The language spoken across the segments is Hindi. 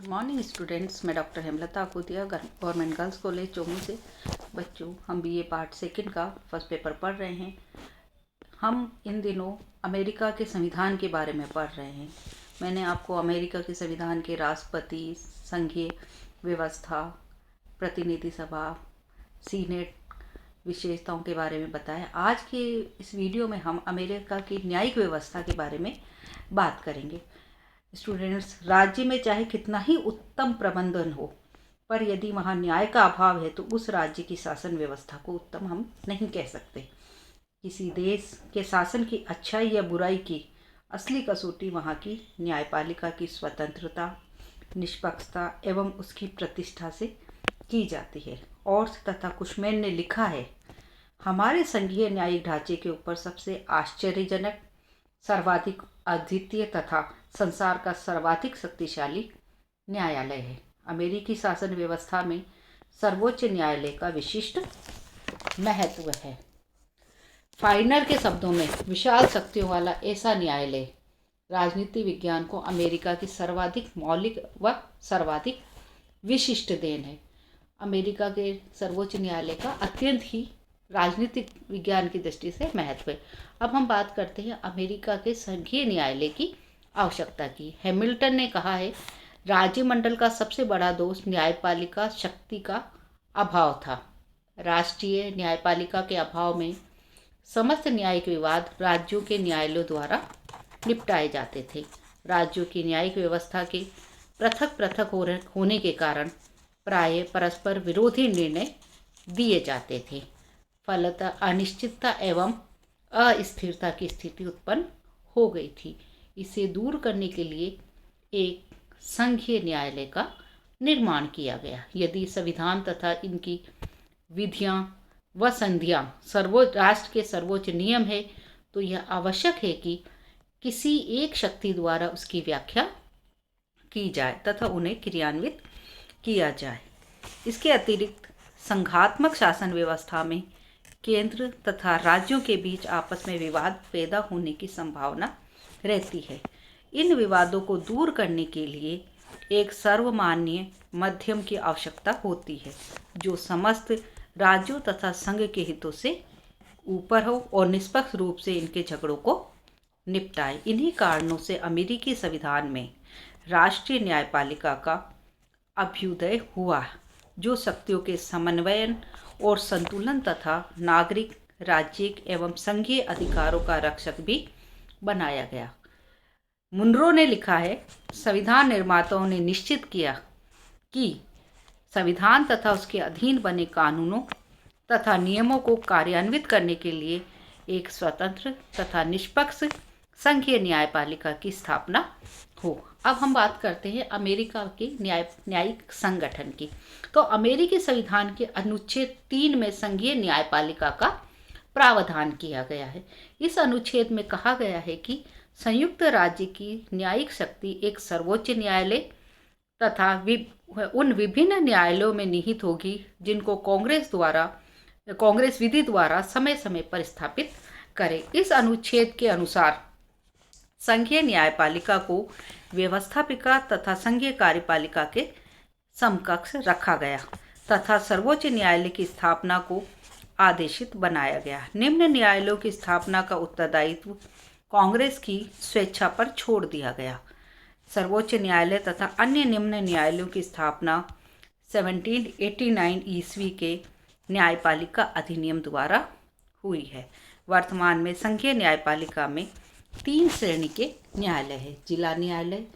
मॉर्निंग स्टूडेंट्स, मैं doctor Hemlata Akutiya government girls college Chomu से। बच्चों, हम बीए पार्ट सेकंड का फर्स्ट पेपर पढ़ रहे हैं। हम इन दिनों अमेरिका के संविधान के बारे में पढ़ रहे हैं। मैंने आपको अमेरिका के संविधान के राष्ट्रपति, संघीय व्यवस्था, प्रतिनिधि सभा, सीनेट विशेषताओं के बारे में बताया। आज के इस वीडियो में हम अमेरिका की न्यायिक व्यवस्था के बारे में बात करेंगे। स्टूडेंट्स, राज्य में चाहे कितना ही उत्तम प्रबंधन हो, पर यदि वहाँ न्याय का अभाव है तो उस राज्य की शासन व्यवस्था को उत्तम हम नहीं कह सकते। किसी देश के शासन की अच्छाई या बुराई की असली कसौटी वहाँ की न्यायपालिका की स्वतंत्रता, निष्पक्षता एवं उसकी प्रतिष्ठा से की जाती है। और तथा कुशमेन ने लिखा है, हमारे संघीय न्यायिक ढांचे के ऊपर सबसे आश्चर्यजनक, सर्वाधिक अद्वितीय तथा संसार का सर्वाधिक शक्तिशाली न्यायालय है। अमेरिकी शासन व्यवस्था में सर्वोच्च न्यायालय का विशिष्ट महत्व है। फाइनर के शब्दों में, विशाल शक्तियों वाला ऐसा न्यायालय राजनीति विज्ञान को अमेरिका की सर्वाधिक मौलिक व सर्वाधिक विशिष्ट देन है। अमेरिका के सर्वोच्च न्यायालय का अत्यंत ही राजनीतिक विज्ञान की दृष्टि से महत्व है। अब हम बात करते हैं अमेरिका के संघीय न्यायालय की आवश्यकता की। हैमिल्टन ने कहा है, राज्यमंडल का सबसे बड़ा दोष न्यायपालिका शक्ति का अभाव था। राष्ट्रीय न्यायपालिका के अभाव में समस्त न्यायिक विवाद राज्यों के न्यायालयों द्वारा निपटाए जाते थे। राज्यों की न्यायिक व्यवस्था के पृथक पृथक होने के कारण प्रायः परस्पर विरोधी निर्णय दिए जाते थे। फलतः अनिश्चितता एवं अस्थिरता की स्थिति उत्पन्न हो गई थी। इसे दूर करने के लिए एक संघीय न्यायालय का निर्माण किया गया। यदि संविधान तथा इनकी विधियां व संधियां राष्ट्र के सर्वोच्च नियम है, तो यह आवश्यक है कि किसी एक शक्ति द्वारा उसकी व्याख्या की जाए तथा उन्हें क्रियान्वित किया जाए। इसके अतिरिक्त संघात्मक शासन व्यवस्था में केंद्र तथा राज्यों के बीच आपस में विवाद पैदा होने की संभावना रहती है। इन विवादों को दूर करने के लिए एक सर्वमान्य मध्यम की आवश्यकता होती है, जो समस्त राज्यों तथा संघ के हितों से ऊपर हो और निष्पक्ष रूप से इनके झगड़ों को निपटाए। इन्हीं कारणों से अमेरिकी संविधान में राष्ट्रीय न्यायपालिका का अभ्युदय हुआ, जो शक्तियों के समन्वयन और संतुलन तथा नागरिक, राज्यिक एवं संघीय अधिकारों का रक्षक भी बनाया गया। मुनरो ने लिखा है, संविधान निर्माताओं ने निश्चित किया कि संविधान तथा उसके अधीन बने कानूनों तथा नियमों को कार्यान्वित करने के लिए एक स्वतंत्र तथा निष्पक्ष संघीय न्यायपालिका की स्थापना हो। अब हम बात करते हैं अमेरिका के न्यायिक संगठन की। तो अमेरिकी संविधान के अनुच्छेद 3 में संघीय न्यायपालिका का प्रावधान किया गया है। इस अनुच्छेद में कहा गया है कि संयुक्त राज्य की न्यायिक शक्ति एक सर्वोच्च न्यायालय तथा उन विभिन्न न्यायालयों में निहित होगी जिनको कांग्रेस विधि द्वारा समय समय पर स्थापित करे। इस अनुच्छेद के अनुसार संघीय न्यायपालिका को व्यवस्थापिका तथा संघीय कार्यपालिका के समकक्ष रखा गया तथा सर्वोच्च न्यायालय की स्थापना को आदेशित बनाया गया। निम्न न्यायालयों की स्थापना का उत्तरदायित्व कांग्रेस की स्वेच्छा पर छोड़ दिया गया। सर्वोच्च न्यायालय तथा अन्य निम्न न्यायालयों की स्थापना 1789 ईस्वी के न्यायपालिका अधिनियम द्वारा हुई है। वर्तमान में संघीय न्यायपालिका में 3 श्रेणी के न्यायालय है: जिला न्यायालय,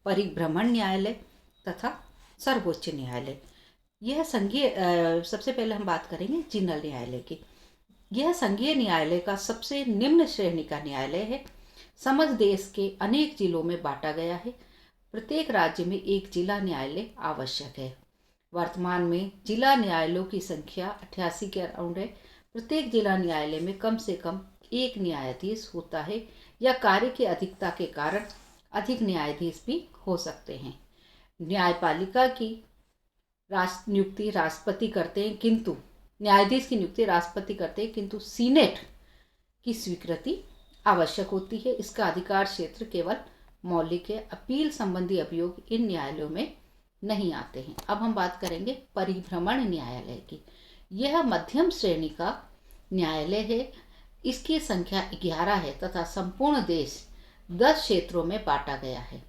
परिभ्रमण न्यायालय तथा सर्वोच्च न्यायालय। यह संघीय सबसे पहले हम बात करेंगे जिला न्यायालय की। यह संघीय न्यायालय का सबसे निम्न श्रेणी का न्यायालय है। समस्त देश के अनेक जिलों में बांटा गया है। प्रत्येक राज्य में एक जिला न्यायालय आवश्यक है। वर्तमान में जिला न्यायालयों की संख्या 88 के अराउंड है। प्रत्येक जिला न्यायालय में कम से कम एक न्यायाधीश होता है, या कार्य की अधिकता के कारण अधिक न्यायाधीश भी हो सकते हैं। न्यायपालिका की नियुक्ति राष्ट्रपति करते हैं, किंतु न्यायाधीश की नियुक्ति राष्ट्रपति करते हैं, किंतु सीनेट की स्वीकृति आवश्यक होती है। इसका अधिकार क्षेत्र केवल मौलिक है। अपील संबंधी अभियोग इन न्यायालयों में नहीं आते हैं। अब हम बात करेंगे परिभ्रमण न्यायालय की। यह मध्यम श्रेणी का न्यायालय है। इसकी संख्या 11 है तथा संपूर्ण देश 10 क्षेत्रों में बांटा गया है।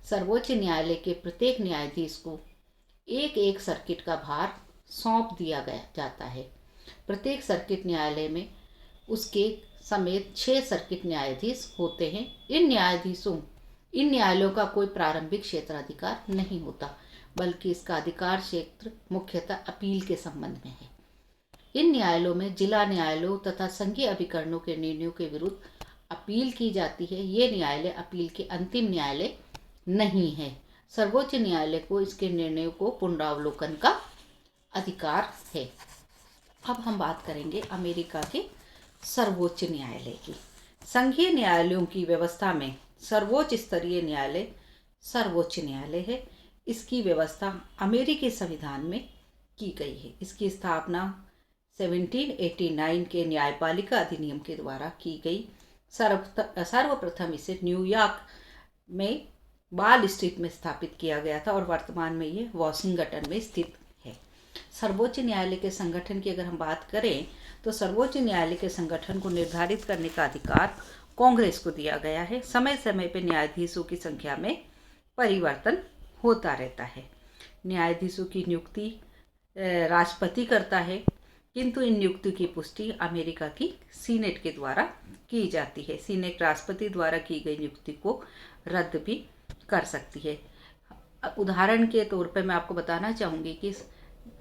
सर्वोच्च न्यायालय के प्रत्येक न्यायाधीश को एक एक सर्किट का भार सौंप दिया गया जाता है। प्रत्येक सर्किट न्यायालय में उसके समेत 6 सर्किट न्यायाधीश होते हैं। इन न्यायालयों का कोई प्रारंभिक क्षेत्राधिकार नहीं होता, बल्कि इसका अधिकार क्षेत्र मुख्यतः अपील के संबंध में है। इन न्यायालयों में जिला न्यायालयों तथा संघीय अभिकरणों के निर्णयों के विरुद्ध अपील की जाती है। ये न्यायालय अपील के अंतिम न्यायालय नहीं है। सर्वोच्च न्यायालय को इसके निर्णयों को पुनरावलोकन का अधिकार है। अब हम बात करेंगे अमेरिका के सर्वोच्च न्यायालय की। संघीय न्यायालयों की व्यवस्था में सर्वोच्च स्तरीय न्यायालय सर्वोच्च न्यायालय है। इसकी व्यवस्था अमेरिकी संविधान में की गई है। इसकी स्थापना 1789 के न्यायपालिका अधिनियम के द्वारा की गई। सर्वप्रथम इसे न्यूयॉर्क में बाल स्ट्रीट में स्थापित किया गया था और वर्तमान में ये वॉशिंगटन में स्थित है। सर्वोच्च न्यायालय के संगठन की अगर हम बात करें तो सर्वोच्च न्यायालय के संगठन को निर्धारित करने का अधिकार कांग्रेस को दिया गया है। समय समय पर न्यायाधीशों की संख्या में परिवर्तन होता रहता है। न्यायाधीशों की नियुक्ति राष्ट्रपति करता है, किंतु इन नियुक्ति की पुष्टि अमेरिका की सीनेट के द्वारा की जाती है। सीनेट राष्ट्रपति द्वारा की गई नियुक्ति को रद्द भी कर सकती है। उदाहरण के तौर पर मैं आपको बताना चाहूँगी कि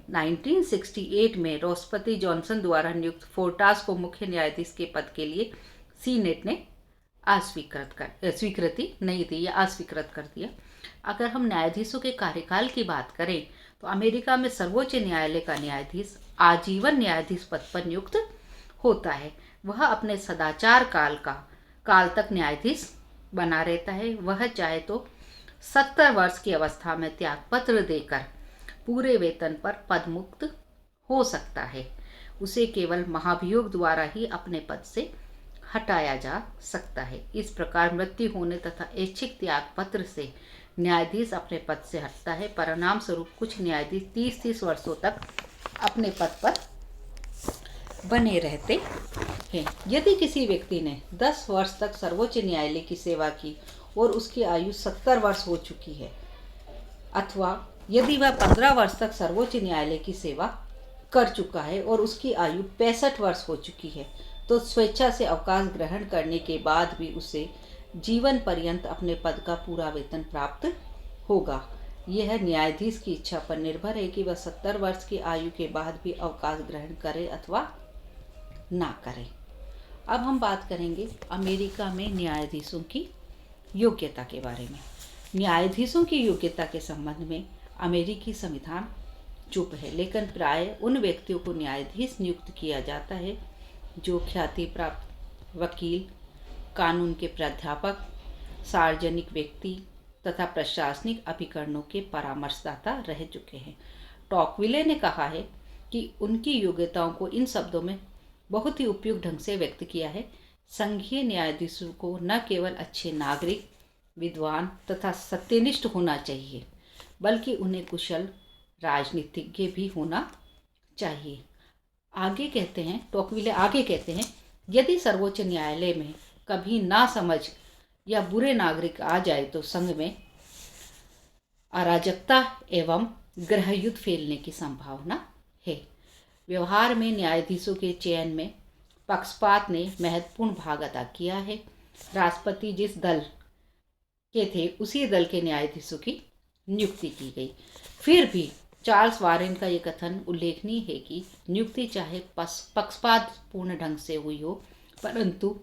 1968 में राष्ट्रपति जॉनसन द्वारा नियुक्त फोर्टास को मुख्य न्यायाधीश के पद के लिए सीनेट ने स्वीकृति नहीं दी या अस्वीकृत कर दिया। अगर हम न्यायाधीशों के कार्यकाल की बात करें तो अमेरिका में सर्वोच्च न्यायालय का न्यायाधीश आजीवन न्यायाधीश पद पर नियुक्त होता है। वह अपने सदाचार काल तक न्यायाधीश बना रहता है। वह चाहे तो 70 वर्ष की अवस्था में त्यागपत्र देकर पूरे वेतन पर पदमुक्त हो सकता है। उसे केवल महाभियोग द्वारा ही अपने पद से हटाया जा सकता है। इस प्रकार मृत्यु होने तथा ऐच्छिक त्यागपत्र से न्यायाधीश अपने पद से हटता है। परिणाम स्वरूप कुछ न्यायाधीश 30-30 वर्षों तक अपने पद पर बने रहते हैं। यदि किसी व्यक्ति ने 10 वर्ष तक सर्वोच्च न्यायालय की सेवा की और उसकी आयु 70 वर्ष हो चुकी है, अथवा यदि वह 15 वर्ष तक सर्वोच्च न्यायालय की सेवा कर चुका है और उसकी आयु 65 वर्ष हो चुकी है, तो स्वेच्छा से अवकाश ग्रहण करने के बाद भी उसे जीवन पर्यंत अपने पद का पूरा वेतन प्राप्त होगा। यह न्यायाधीश की इच्छा पर निर्भर है कि वह 70 वर्ष की आयु के बाद भी अवकाश ग्रहण करे अथवा ना करे। अब हम बात करेंगे अमेरिका में न्यायाधीशों की योग्यता के बारे में। न्यायाधीशों की योग्यता के संबंध में अमेरिकी संविधान चुप है, लेकिन प्राय उन व्यक्तियों को न्यायाधीश नियुक्त किया जाता है जो ख्याति प्राप्त वकील, कानून के प्राध्यापक, सार्वजनिक व्यक्ति तथा प्रशासनिक अभिकरणों के परामर्शदाता रह चुके हैं। टॉकविले ने कहा है कि उनकी योग्यताओं को इन शब्दों में बहुत ही उपयुक्त ढंग से व्यक्त किया है। संघीय न्यायाधीशों को न केवल अच्छे नागरिक, विद्वान तथा सत्यनिष्ठ होना चाहिए, बल्कि उन्हें कुशल राजनीतिज्ञ भी होना चाहिए। टॉकविले आगे कहते हैं, यदि सर्वोच्च न्यायालय में कभी नासमझ या बुरे नागरिक आ जाए तो संघ में अराजकता एवं गृहयुद्ध फैलने की संभावना है। व्यवहार में न्यायाधीशों के चयन में पक्षपात ने महत्वपूर्ण भाग अदा किया है। राष्ट्रपति जिस दल के थे उसी दल के न्यायाधीशों की नियुक्ति की गई। फिर भी चार्ल्स वारेन का ये कथन उल्लेखनीय है कि नियुक्ति चाहे पक्षपातपूर्ण ढंग से हुई हो, परंतु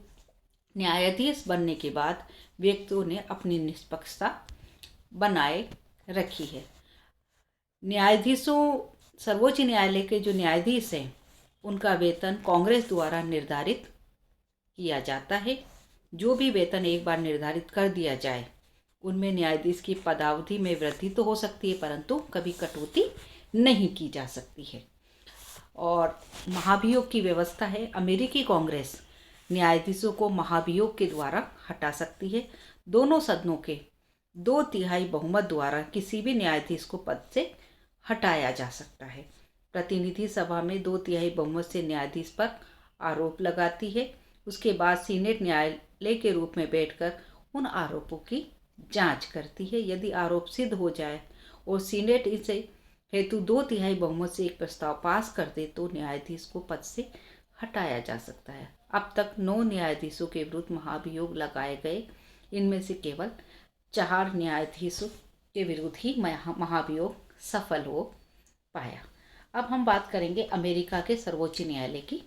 न्यायाधीश बनने के बाद व्यक्तियों ने अपनी निष्पक्षता बनाए रखी है। सर्वोच्च न्यायालय के जो न्यायाधीश हैं उनका वेतन कांग्रेस द्वारा निर्धारित किया जाता है। जो भी वेतन एक बार निर्धारित कर दिया जाए उनमें न्यायाधीश की पदावधि में वृद्धि तो हो सकती है, परंतु कभी कटौती नहीं की जा सकती है। और महाभियोग की व्यवस्था है। अमेरिकी कांग्रेस न्यायाधीशों को महाभियोग के द्वारा हटा सकती है। दोनों सदनों के 2/3 बहुमत द्वारा किसी भी न्यायाधीश को पद से हटाया जा सकता है। प्रतिनिधि सभा में 2/3 बहुमत से न्यायाधीश पर आरोप लगाती है। उसके बाद सीनेट न्यायालय के रूप में बैठकर उन आरोपों की जांच करती है। यदि आरोप सिद्ध हो जाए और सीनेट इसे हेतु 2/3 बहुमत से एक प्रस्ताव पास कर दे तो न्यायाधीश को पद से हटाया जा सकता है। अब तक 9 न्यायाधीशों के विरुद्ध महाभियोग लगाए गए। इनमें से केवल 4 न्यायाधीशों के विरुद्ध ही महाभियोग सफल हो पाया। अब हम बात करेंगे अमेरिका के सर्वोच्च न्यायालय की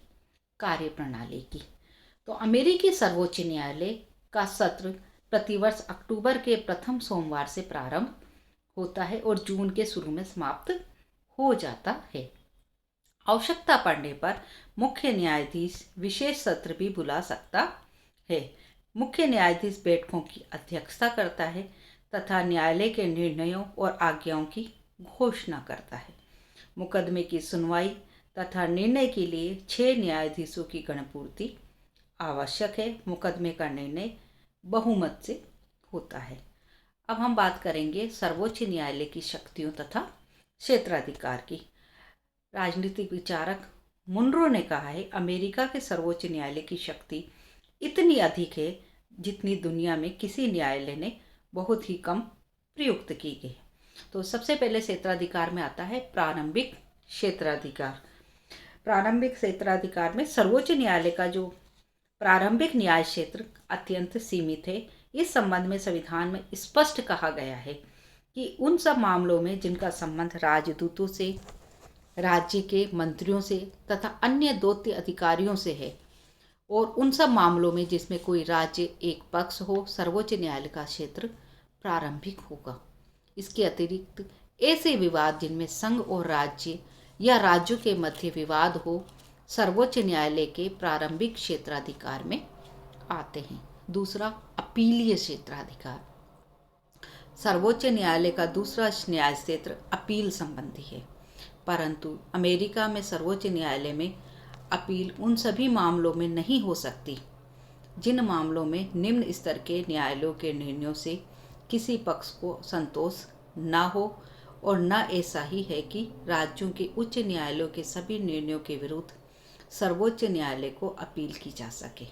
कार्यप्रणाली की। तो अमेरिकी सर्वोच्च न्यायालय का सत्र प्रतिवर्ष अक्टूबर के प्रथम सोमवार से प्रारंभ होता है और जून के शुरू में समाप्त हो जाता है। आवश्यकता पड़ने पर मुख्य न्यायाधीश विशेष सत्र भी बुला सकता है। मुख्य न्यायाधीश बैठकों की अध्यक्षता करता है तथा न्यायालय के निर्णयों और आज्ञाओं की घोषणा करता है। मुकदमे की सुनवाई तथा निर्णय के लिए 6 न्यायाधीशों की गणपूर्ति आवश्यक है। मुकदमे का निर्णय बहुमत से होता है। अब हम बात करेंगे सर्वोच्च न्यायालय की शक्तियों तथा क्षेत्राधिकार की। राजनीतिक विचारक मुनरो ने कहा है, अमेरिका के सर्वोच्च न्यायालय की शक्ति इतनी अधिक है जितनी दुनिया में किसी न्यायालय ने बहुत ही कम प्रयुक्त की गई। तो सबसे पहले क्षेत्राधिकार में आता है प्रारंभिक क्षेत्राधिकार। प्रारंभिक क्षेत्राधिकार में सर्वोच्च न्यायालय का जो प्रारंभिक न्याय क्षेत्र अत्यंत सीमित है। इस संबंध में संविधान में स्पष्ट कहा गया है कि उन सब मामलों में जिनका संबंध राजदूतों से, राज्य के मंत्रियों से तथा अन्य दौत्य अधिकारियों से है और उन सब मामलों में जिसमें कोई राज्य एक पक्ष हो, सर्वोच्च न्यायालय का क्षेत्र प्रारंभिक होगा। इसके अतिरिक्त ऐसे विवाद जिनमें संघ और राज्य या राज्यों के मध्य विवाद हो, सर्वोच्च न्यायालय के प्रारंभिक क्षेत्राधिकार में आते हैं। दूसरा, अपीलीय क्षेत्राधिकार। सर्वोच्च न्यायालय का दूसरा न्याय क्षेत्र अपील संबंधी है, परंतु अमेरिका में सर्वोच्च न्यायालय में अपील उन सभी मामलों में नहीं हो सकती जिन मामलों में निम्न स्तर के न्यायालयों के निर्णयों से किसी पक्ष को संतोष न हो और न ऐसा ही है कि राज्यों के उच्च न्यायालयों के सभी निर्णयों के विरुद्ध सर्वोच्च न्यायालय को अपील की जा सके।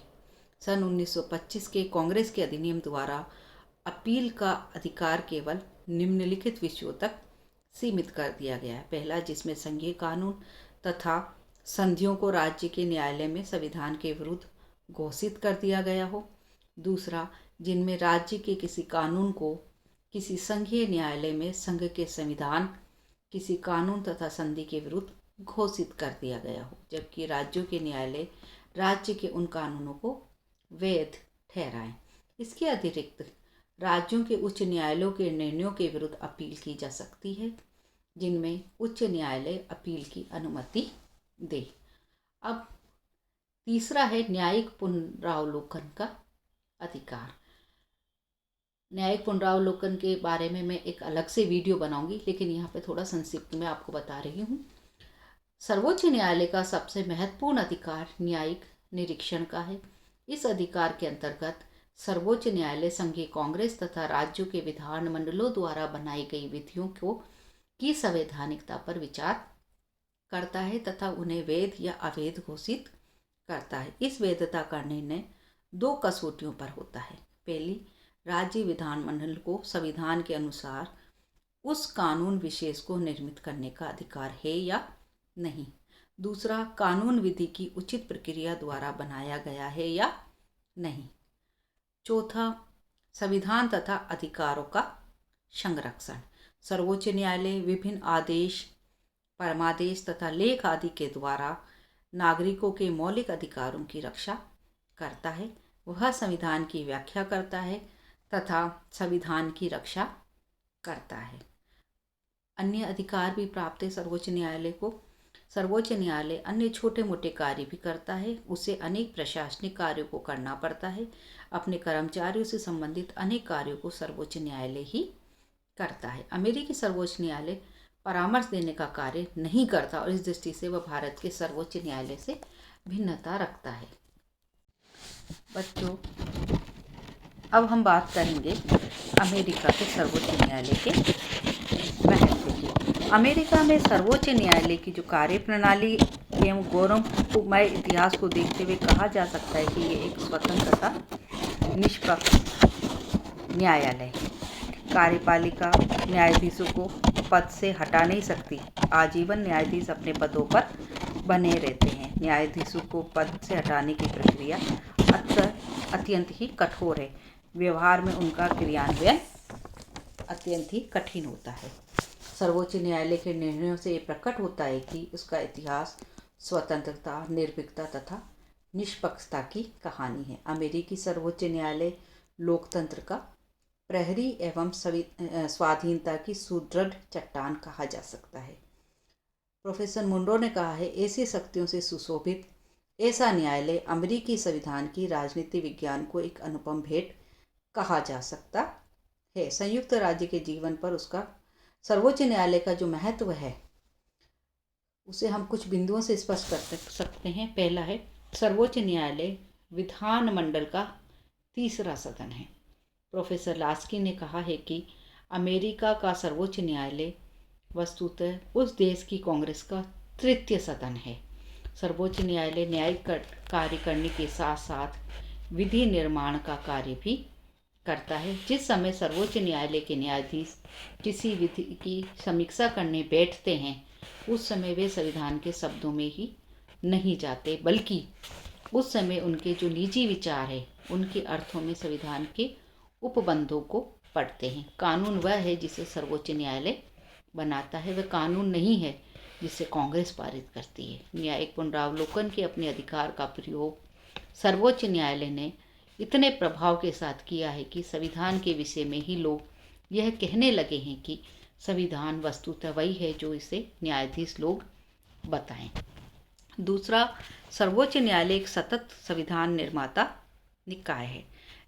सन 1925 के कांग्रेस के अधिनियम द्वारा अपील का अधिकार केवल निम्नलिखित विषयों तक सीमित कर दिया गया है। पहला, जिसमें संघीय कानून तथा संधियों को राज्य के न्यायालय में संविधान के विरुद्ध घोषित कर दिया गया हो। दूसरा, जिनमें राज्य के किसी कानून को किसी संघीय न्यायालय में संघ के संविधान, किसी कानून तथा संधि के विरुद्ध घोषित कर दिया गया हो, जबकि राज्यों के न्यायालय राज्य के उन कानूनों को वैध ठहराएं। इसके अतिरिक्त राज्यों के उच्च न्यायालयों के निर्णयों के विरुद्ध अपील की जा सकती है जिनमें उच्च न्यायालय अपील की अनुमति दे। अब तीसरा है न्यायिक पुनरावलोकन का अधिकार। न्यायिक पुनरावलोकन के बारे में मैं एक अलग से वीडियो बनाऊंगी, लेकिन यहाँ पे थोड़ा संक्षिप्त में आपको बता रही हूँ। सर्वोच्च न्यायालय का सबसे महत्वपूर्ण अधिकार न्यायिक निरीक्षण का है। इस अधिकार के अंतर्गत सर्वोच्च न्यायालय संघीय कांग्रेस तथा राज्यों के विधानमंडलों द्वारा बनाई गई विधियों की संवैधानिकता पर विचार करता है तथा उन्हें वैध या अवैध घोषित करता है। इस वैधता का निर्णय 2 कसौटियों पर होता है। पहली, राज्य विधानमंडल को संविधान के अनुसार उस कानून विशेष को निर्मित करने का अधिकार है या नहीं। दूसरा, कानून विधि की उचित प्रक्रिया द्वारा बनाया गया है या नहीं। चौथा, संविधान तथा अधिकारों का संरक्षण। सर्वोच्च न्यायालय विभिन्न आदेश, परमादेश तथा लेख आदि के द्वारा नागरिकों के मौलिक अधिकारों की रक्षा करता है। वह संविधान की व्याख्या करता है तथा संविधान की रक्षा करता है। अन्य अधिकार भी प्राप्त है सर्वोच्च न्यायालय को। सर्वोच्च न्यायालय अन्य छोटे मोटे कार्य भी करता है। उसे अनेक प्रशासनिक कार्यों को करना पड़ता है। अपने कर्मचारियों से संबंधित अनेक कार्यों को सर्वोच्च न्यायालय ही करता है। अमेरिकी सर्वोच्च न्यायालय परामर्श देने का कार्य नहीं करता और इस दृष्टि से वह भारत के सर्वोच्च न्यायालय से भिन्नता रखता है। बच्चों, अब हम बात करेंगे अमेरिका के सर्वोच्च न्यायालय के महत्व की। अमेरिका में सर्वोच्च न्यायालय की जो कार्यप्रणाली एवं गौरवमय इतिहास को देखते हुए कहा जा सकता है कि ये एक स्वतंत्र तथा निष्पक्ष न्यायालय है। कार्यपालिका न्यायाधीशों को पद से हटा नहीं सकती। आजीवन न्यायाधीश अपने पदों पर बने रहते हैं। न्यायाधीशों को पद से हटाने की प्रक्रिया अत्यंत ही कठोर है। व्यवहार में उनका क्रियान्वयन अत्यंत ही कठिन होता है। सर्वोच्च न्यायालय के निर्णयों से ये प्रकट होता है कि उसका इतिहास स्वतंत्रता, निर्भीकता तथा निष्पक्षता की कहानी है। अमेरिकी सर्वोच्च न्यायालय लोकतंत्र का प्रहरी एवं स्वाधीनता की सुदृढ़ चट्टान कहा जा सकता है। प्रोफेसर मुंडो ने कहा है, ऐसी शक्तियों से सुशोभित ऐसा न्यायालय अमेरिकी संविधान की राजनीति विज्ञान को एक अनुपम भेंट कहा जा सकता है। संयुक्त राज्य के जीवन पर उसका सर्वोच्च न्यायालय का जो महत्व है उसे हम कुछ बिंदुओं से स्पष्ट कर सकते हैं। पहला है, सर्वोच्च न्यायालय विधानमंडल का तीसरा सदन है। प्रोफेसर लास्की ने कहा है कि अमेरिका का सर्वोच्च न्यायालय वस्तुतः उस देश की कांग्रेस का तृतीय सदन है। सर्वोच्च न्यायालय न्यायिक कार्य करने के साथ साथ विधि निर्माण का कार्य भी करता है। जिस समय सर्वोच्च न्यायालय के न्यायाधीश किसी विधि की समीक्षा करने बैठते हैं, उस समय वे संविधान के शब्दों में ही नहीं जाते, बल्कि उस समय उनके जो निजी विचार है उनके अर्थों में संविधान के उपबंधों को पढ़ते हैं। कानून वह है जिसे सर्वोच्च न्यायालय बनाता है, वह कानून नहीं है जिसे कांग्रेस पारित करती है। न्यायिक पुनरावलोकन के अपने अधिकार का प्रयोग सर्वोच्च न्यायालय ने इतने प्रभाव के साथ किया है कि संविधान के विषय में ही लोग यह कहने लगे हैं कि संविधान वस्तुतः वही है जो इसे न्यायाधीश लोग बताएं। दूसरा, सर्वोच्च न्यायालय एक सतत संविधान निर्माता निकाय है।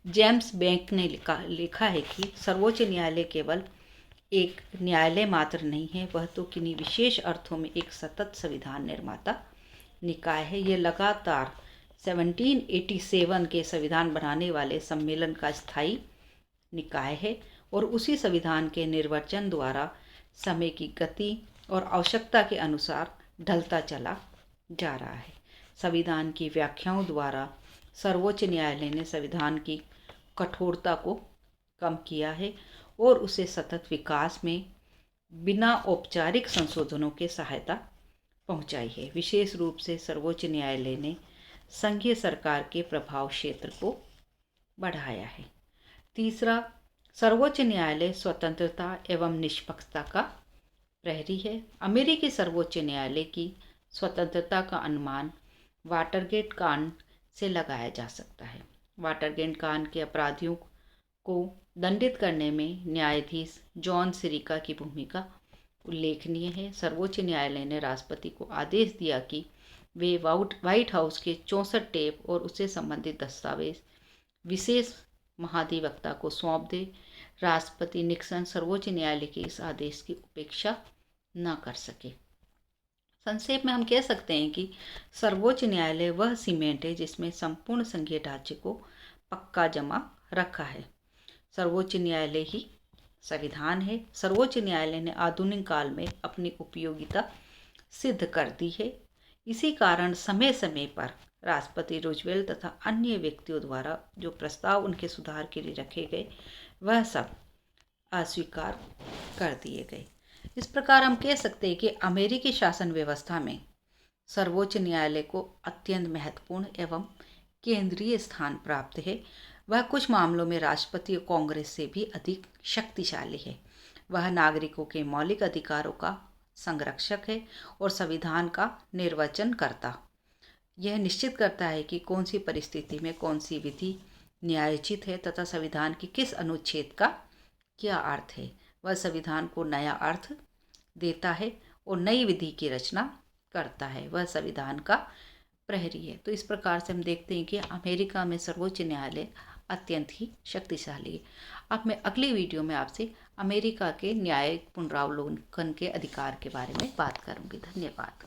जेम्स बैंक ने लिखा है कि सर्वोच्च न्यायालय केवल एक न्यायालय मात्र नहीं है, वह तो किन्हीं विशेष अर्थों में एक सतत संविधान निर्माता निकाय है। यह लगातार 1787 के संविधान बनाने वाले सम्मेलन का स्थायी निकाय है और उसी संविधान के निर्वचन द्वारा समय की गति और आवश्यकता के अनुसार ढलता चला जा रहा है। संविधान की व्याख्याओं द्वारा सर्वोच्च न्यायालय ने संविधान की कठोरता को कम किया है और उसे सतत विकास में बिना औपचारिक संशोधनों के सहायता पहुंचाई है। विशेष रूप से सर्वोच्च न्यायालय ने संघीय सरकार के प्रभाव क्षेत्र को बढ़ाया है। तीसरा, सर्वोच्च न्यायालय स्वतंत्रता एवं निष्पक्षता का प्रहरी है। अमेरिकी सर्वोच्च न्यायालय की स्वतंत्रता का अनुमान वाटरगेट कांड से लगाया जा सकता है। वाटरगेट कांड के अपराधियों को दंडित करने में न्यायाधीश जॉन सिरिका की भूमिका उल्लेखनीय है। सर्वोच्च न्यायालय ने राष्ट्रपति को आदेश दिया कि वे व्हाइट हाउस के 64 टेप और उससे संबंधित दस्तावेज विशेष महाधिवक्ता को सौंप दे। राष्ट्रपति निक्सन सर्वोच्च न्यायालय के इस आदेश की उपेक्षा न कर सके। संक्षेप में हम कह सकते हैं कि सर्वोच्च न्यायालय वह सीमेंट है जिसमें संपूर्ण संघीय ढांचे को पक्का जमा रखा है। सर्वोच्च न्यायालय ही संविधान है। सर्वोच्च न्यायालय ने आधुनिक काल में अपनी उपयोगिता सिद्ध कर दी है। इसी कारण समय समय पर राष्ट्रपति रूजवेल्ट तथा अन्य व्यक्तियों द्वारा जो प्रस्ताव उनके सुधार के लिए रखे गए वह सब अस्वीकार कर दिए गए। इस प्रकार हम कह सकते हैं कि अमेरिकी शासन व्यवस्था में सर्वोच्च न्यायालय को अत्यंत महत्वपूर्ण एवं केंद्रीय स्थान प्राप्त है। वह कुछ मामलों में राष्ट्रपति और कांग्रेस से भी अधिक शक्तिशाली है। वह नागरिकों के मौलिक अधिकारों का संरक्षक है और संविधान का निर्वचन करता। यह निश्चित करता है कि कौन सी परिस्थिति में कौन सी विधि न्यायोचित है तथा संविधान की किस अनुच्छेद का क्या अर्थ है। वह संविधान को नया अर्थ देता है और नई विधि की रचना करता है। वह संविधान का प्रहरी है। तो इस प्रकार से हम देखते हैं कि अमेरिका में सर्वोच्च न्यायालय अत्यंत ही शक्तिशाली है। अब मैं अगली वीडियो में आपसे अमेरिका के न्यायिक पुनरावलोकन के अधिकार के बारे में बात करूंगी। धन्यवाद।